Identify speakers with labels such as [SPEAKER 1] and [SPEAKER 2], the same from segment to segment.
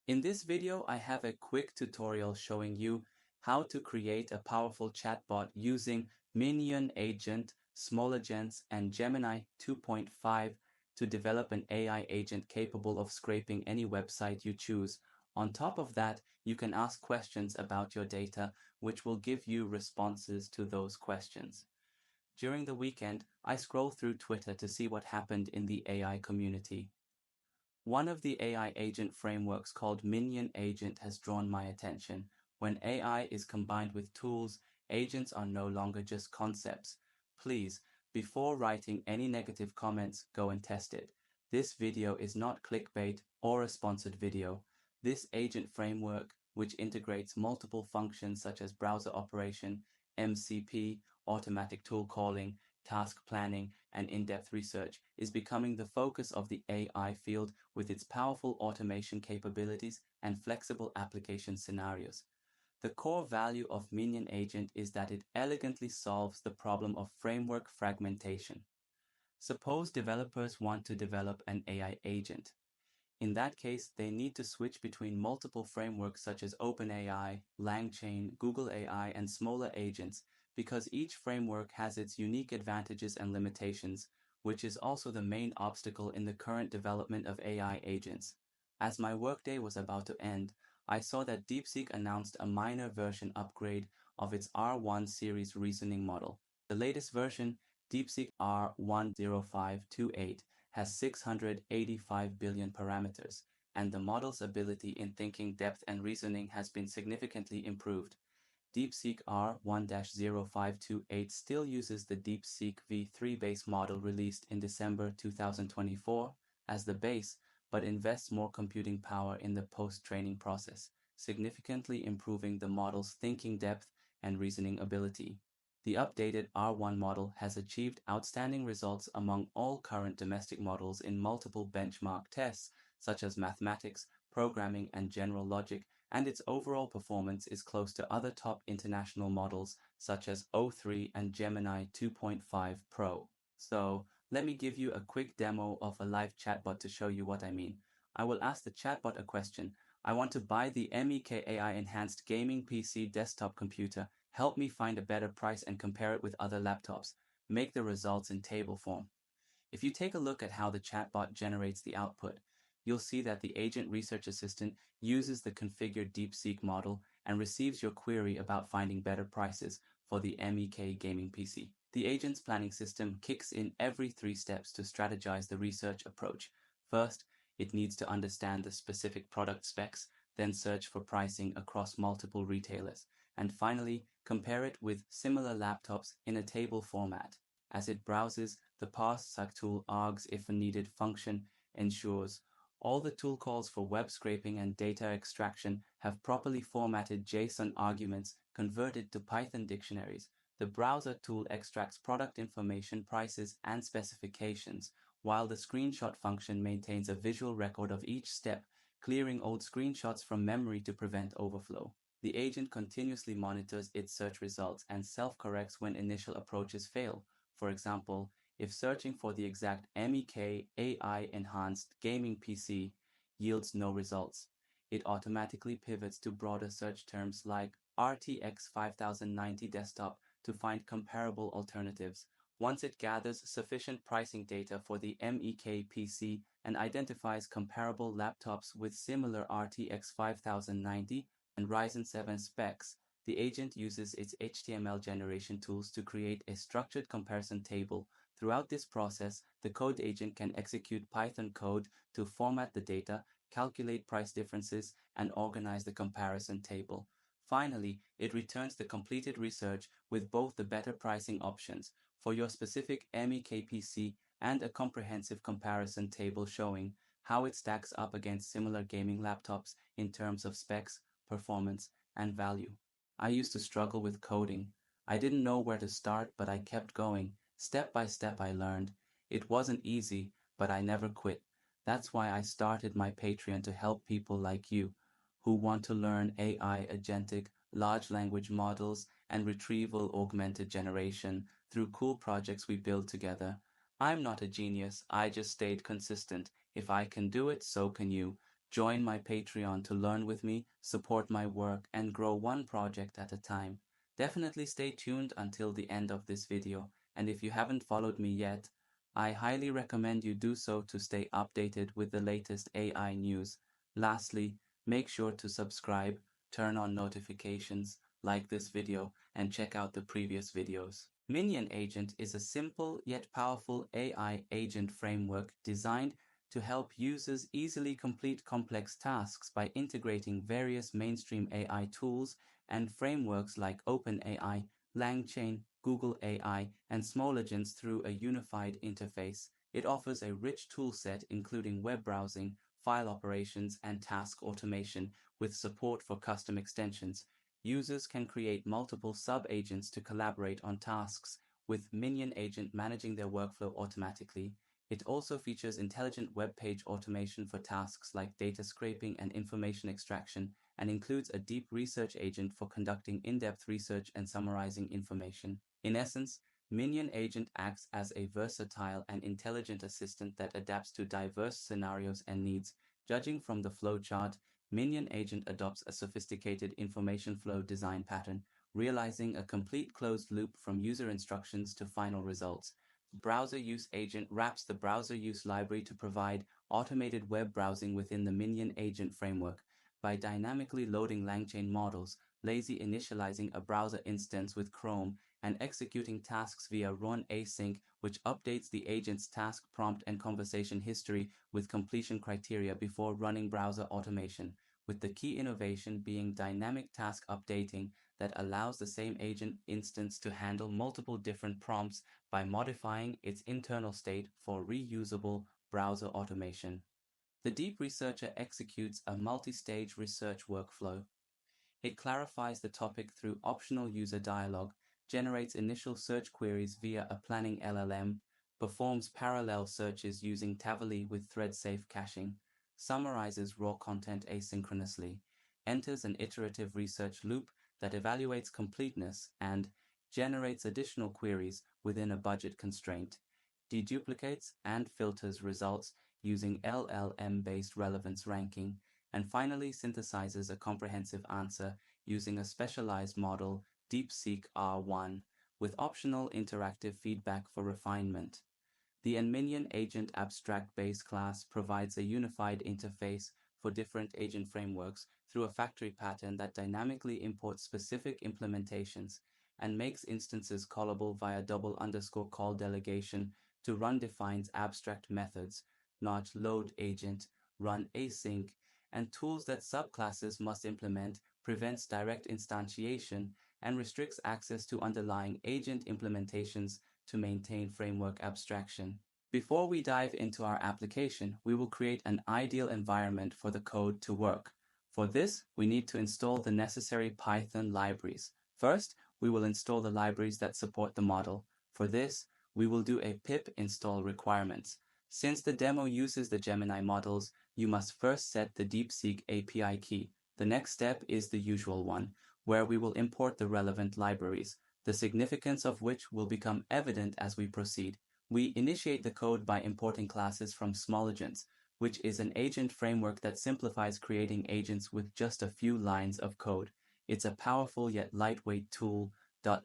[SPEAKER 1] In this video, I have a quick tutorial showing you how to create a powerful chatbot using Minion-Agent, small agents, and Gemini 2.5 to develop an AI agent capable of scraping any website you choose. On top of that, you can ask questions about your data, which will give you responses to those questions. During the weekend, I scrolled through Twitter to see what happened in the AI community. One of the AI agent frameworks called Minion-Agent has drawn my attention. When AI is combined with tools, agents are no longer just concepts. Please, before writing any negative comments, go and test it. This video is not clickbait or a sponsored video. This agent framework, which integrates multiple functions such as browser operation, MCP, automatic tool calling, task planning, and in-depth research, is becoming the focus of the AI field with its powerful automation capabilities and flexible application scenarios. The core value of Minion-Agent is that it elegantly solves the problem of framework fragmentation. Suppose developers want to develop an AI agent. In that case, they need to switch between multiple frameworks such as OpenAI, LangChain, Google AI, and smaller agents, because each framework has its unique advantages and limitations, which is also the main obstacle in the current development of AI agents. As my workday was about to end, I saw that DeepSeek announced a minor version upgrade of its R1 series reasoning model. The latest version, DeepSeek R1 V2, has 685 billion parameters, and the model's ability in thinking depth and reasoning has been significantly improved. DeepSeek R1 V2 still uses the DeepSeek V3 base model released in December 2024 as the base, but invests more computing power in the post-training process, significantly improving the model's thinking depth and reasoning ability. The updated R1 model has achieved outstanding results among all current domestic models in multiple benchmark tests, such as mathematics, programming, and general logic, and its overall performance is close to other top international models such as O3 and Gemini 2.5 Pro. So, let me give you a quick demo of a live chatbot to show you what I mean. I will ask the chatbot a question. I want to buy the MEK AI enhanced gaming PC desktop computer. Help me find a better price and compare it with other laptops. Make the results in table form. If you take a look at how the chatbot generates the output, you'll see that the Agent Research Assistant uses the configured DeepSeek model and receives your query about finding better prices for the MEK gaming PC. The agent's planning system kicks in every 3 steps to strategize the research approach. First, it needs to understand the specific product specs, then search for pricing across multiple retailers, and finally, compare it with similar laptops in a table format. As it browses, the parse-suck tool args if a needed function ensures all the tool calls for web scraping and data extraction have properly formatted JSON arguments converted to Python dictionaries. The browser tool extracts product information, prices, and specifications, while the screenshot function maintains a visual record of each step, clearing old screenshots from memory to prevent overflow. The agent continuously monitors its search results and self-corrects when initial approaches fail. For example, if searching for the exact MEK AI enhanced gaming PC yields no results, it automatically pivots to broader search terms like RTX 5090 desktop to find comparable alternatives. Once it gathers sufficient pricing data for the MEK PC and identifies comparable laptops with similar RTX 5090 and Ryzen 7 specs, the agent uses its HTML generation tools to create a structured comparison table. Throughout this process, the code agent can execute Python code to format the data, calculate price differences, and organize the comparison table. Finally, it returns the completed research with both the better pricing options for your specific MEK PC and a comprehensive comparison table showing how it stacks up against similar gaming laptops in terms of specs, performance, and value. I used to struggle with coding. I didn't know where to start, but I kept going. Step by step I learned. It wasn't easy, but I never quit. That's why I started my Patreon to help people like you who want to learn AI, agentic, large language models, and retrieval augmented generation through cool projects we build together. I'm not a genius, I just stayed consistent. If I can do it, so can you. Join my Patreon to learn with me, support my work, and grow one project at a time. Definitely stay tuned until the end of this video, and if you haven't followed me yet, I highly recommend you do so to stay updated with the latest AI news. Lastly, make sure to subscribe, turn on notifications, like this video, and check out the previous videos. Minion-Agent is a simple yet powerful AI agent framework designed to help users easily complete complex tasks by integrating various mainstream AI tools and frameworks like OpenAI, LangChain, Google AI, and small agents through a unified interface. It offers a rich toolset including web browsing, file operations, and task automation with support for custom extensions. Users can create multiple sub-agents to collaborate on tasks, with Minion-Agent managing their workflow automatically. It also features intelligent web page automation for tasks like data scraping and information extraction, and includes a deep research agent for conducting in-depth research and summarizing information. In essence, Minion-Agent acts as a versatile and intelligent assistant that adapts to diverse scenarios and needs. Judging from the flowchart, Minion-Agent adopts a sophisticated information flow design pattern, realizing a complete closed loop from user instructions to final results. Browser Use Agent wraps the browser use library to provide automated web browsing within the Minion-Agent framework by dynamically loading LangChain models, lazy initializing a browser instance with Chrome, and executing tasks via run async, which updates the agent's task prompt and conversation history with completion criteria before running browser automation, with the key innovation being dynamic task updating that allows the same agent instance to handle multiple different prompts by modifying its internal state for reusable browser automation. The Deep Researcher executes a multi-stage research workflow. It clarifies the topic through optional user dialogue, generates initial search queries via a planning LLM, performs parallel searches using Tavali with thread-safe caching, summarizes raw content asynchronously, enters an iterative research loop that evaluates completeness, and generates additional queries within a budget constraint, deduplicates and filters results using LLM-based relevance ranking, and finally synthesizes a comprehensive answer using a specialized model, DeepSeek R1, with optional interactive feedback for refinement. The Minion-Agent abstract base class provides a unified interface for different agent frameworks through a factory pattern that dynamically imports specific implementations and makes instances callable via double_call delegation to run defines abstract methods, not load agent, run async, and tools that subclasses must implement, prevents direct instantiation, and restricts access to underlying agent implementations to maintain framework abstraction. Before we dive into our application, we will create an ideal environment for the code to work. For this, we need to install the necessary Python libraries. First, we will install the libraries that support the model. For this, we will do a pip install requirements. Since the demo uses the Gemini models, you must first set the DeepSeek API key. The next step is the usual one, where we will import the relevant libraries, the significance of which will become evident as we proceed. We initiate the code by importing classes from Small Agents, which is an agent framework that simplifies creating agents with just a few lines of code. It's a powerful yet lightweight tool.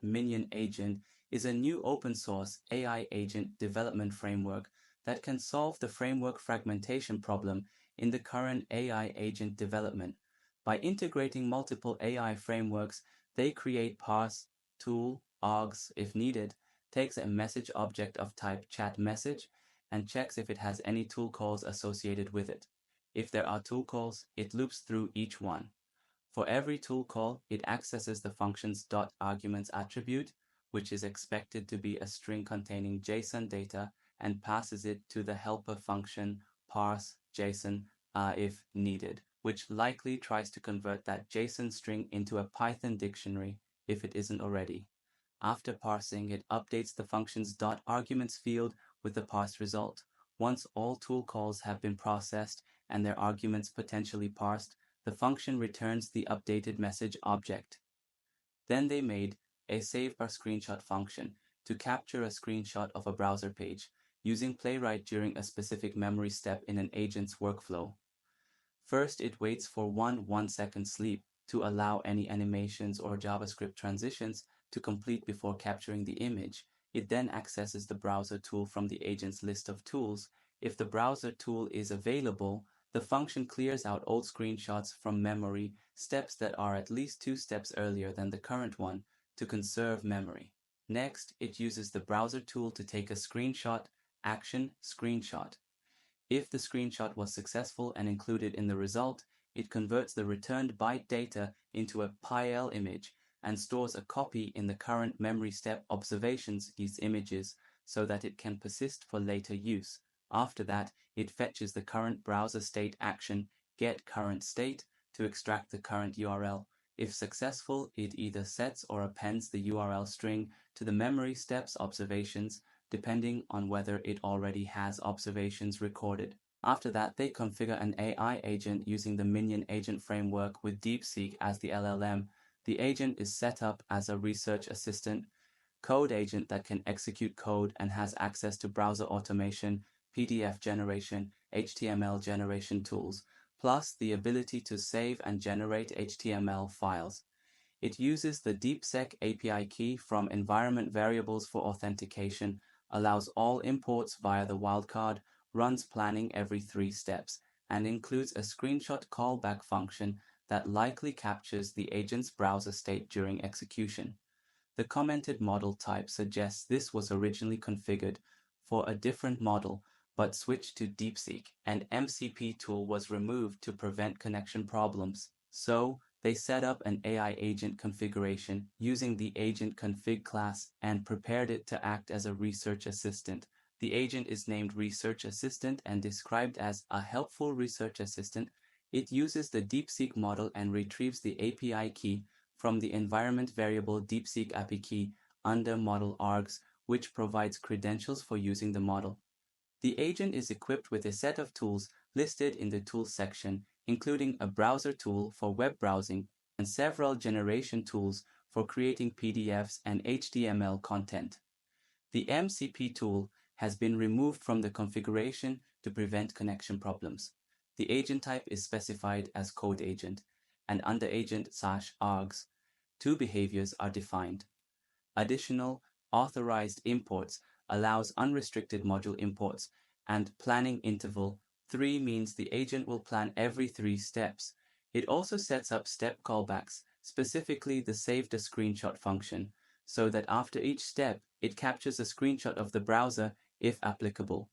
[SPEAKER 1] Minion-Agent is a new open-source AI agent development framework that can solve the framework fragmentation problem in the current AI agent development. By integrating multiple AI frameworks, they create parse, tool, args if needed, takes a message object of type chat message, and checks if it has any tool calls associated with it. If there are tool calls, it loops through each one. For every tool call, it accesses the function's .arguments attribute, which is expected to be a string containing JSON data, and passes it to the helper function parse JSON if needed, which likely tries to convert that JSON string into a Python dictionary if it isn't already. After parsing, it updates the function's .arguments field with the parsed result. Once all tool calls have been processed and their arguments potentially parsed, the function returns the updated message object. Then they made a save_screenshot function to capture a screenshot of a browser page, using Playwright during a specific memory step in an agent's workflow. First, it waits for 1 second sleep to allow any animations or JavaScript transitions to complete before capturing the image. It then accesses the browser tool from the agent's list of tools. If the browser tool is available, the function clears out old screenshots from memory, steps that are at least 2 steps earlier than the current one, to conserve memory. Next, it uses the browser tool to take a screenshot, action screenshot. If the screenshot was successful and included in the result, it converts the returned byte data into a PyL image and stores a copy in the current memory step observations these images so that it can persist for later use. After that, it fetches the current browser state action getCurrentState to extract the current URL. If successful, it either sets or appends the URL string to the memory steps observations, depending on whether it already has observations recorded. After that, they configure an AI agent using the Minion-Agent framework with DeepSeek as the LLM. The agent is set up as a research assistant, code agent that can execute code and has access to browser automation, PDF generation, HTML generation tools, plus the ability to save and generate HTML files. It uses the DeepSeek API key from environment variables for authentication, allows all imports via the wildcard, runs planning every 3 steps, and includes a screenshot callback function that likely captures the agent's browser state during execution. The commented model type suggests this was originally configured for a different model, but switched to DeepSeek, and MCP tool was removed to prevent connection problems. So, they set up an AI agent configuration using the AgentCondig class and prepared it to act as a research assistant. The agent is named Research Assistant and described as a helpful research assistant. It uses the DeepSeek model and retrieves the API key from the environment variable DeepSeek API key under model args, which provides credentials for using the model. The agent is equipped with a set of tools listed in the Tools section, including a browser tool for web browsing and several generation tools for creating PDFs and HTML content. The MCP tool has been removed from the configuration to prevent connection problems. The agent type is specified as code agent, and under agent/args, 2 behaviors are defined. Additional authorized imports allows unrestricted module imports, and planning interval 3 means the agent will plan every 3 steps. It also sets up step callbacks, specifically the save the screenshot function, so that after each step, it captures a screenshot of the browser if applicable.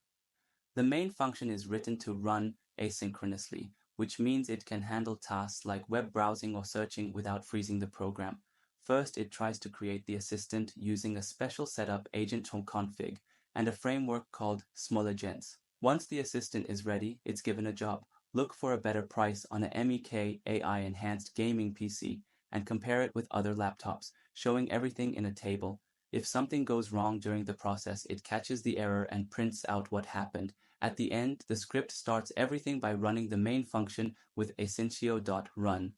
[SPEAKER 1] The main function is written to run asynchronously, which means it can handle tasks like web browsing or searching without freezing the program. First, it tries to create the assistant using a special setup AgentCondig and a framework called SmallAgents. Once the assistant is ready, it's given a job. Look for a better price on a MEK AI enhanced gaming PC and compare it with other laptops, showing everything in a table. If something goes wrong during the process, it catches the error and prints out what happened. At the end, the script starts everything by running the main function with essentio.run.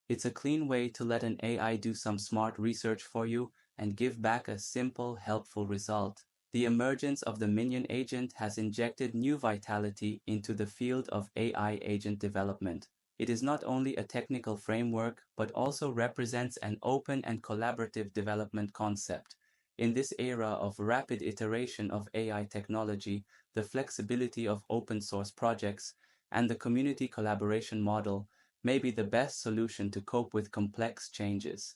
[SPEAKER 1] It's a clean way to let an AI do some smart research for you and give back a simple, helpful result. The emergence of the Minion agent has injected new vitality into the field of AI agent development. It is not only a technical framework, but also represents an open and collaborative development concept. In this era of rapid iteration of AI technology, the flexibility of open source projects and the community collaboration model may be the best solution to cope with complex changes.